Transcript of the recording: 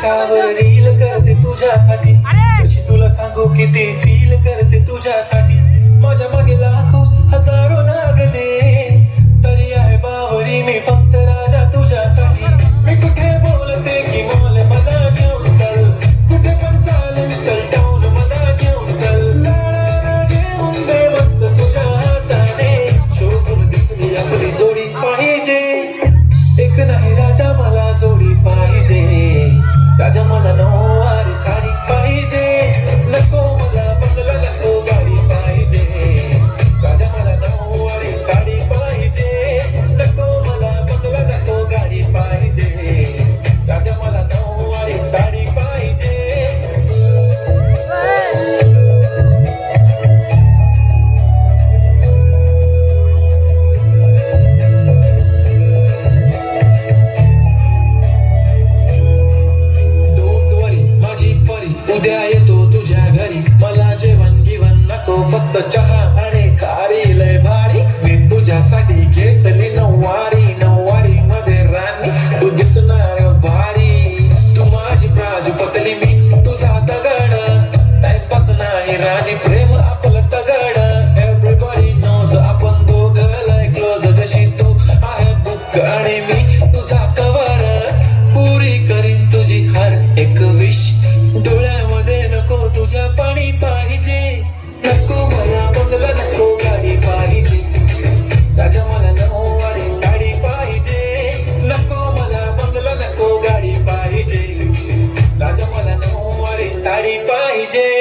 इंस्टावर reel करते तुझ्यासाठी, कशी तुला सांगू किती फील करते तुझ्यासाठी. माझ्या मागे लाखो हजारो नागदे, तरी आहे बावरी मी फक्त राजा तुझ्यासाठी. मी कुठे बोलते की मॉल मला घेऊन चल, कुठे पण चालेल चल टाऊन मला घेऊन चल. लाळा घेऊन दे मस्त तुझ्या हाताने, शोभून दिसली आपली जोडी पाहिजे. एक नाही राजा मला जोडी पाहिजे, राजा मला नऊवारी साडी पाहिजे. नको मला बंगला नको गाडी पाहिजे, राजा मला नऊवारी साडी पाहिजे. नको मला बंगला नको गाडी पाहिजे, राजा मला नऊवारी साडी पाहिजे. उद्या येतो तुझ्या घरी, मला जेवण गिवण नको फक्त चहा आणि खारी लय भारी. मी तुझ्यासाठी घेतली नऊवारी, नऊवारी मध्ये राणी तू दिसणार भारी. तू माझी प्राजूपतली मी तुझा दगड, टाइमपास नाही राणी प्रेम आपलं तगड. एव्हरीबॉडी नोज आपण दोघं लय क्लोज, जशी तू आहे बुक आणि मी तुझा कवर. पुरी करीन तुझी हर एक विश, डोळ्यामध्ये नको तुझं पाणी पाहिजे. नको मला बंगला नको गाडी पाहिजे, राजा मला नऊवारी साडी पाहिजे. नको मला बंगला नको गाडी पाहिजे, राजा मला नऊवारी साडी पाहिजे.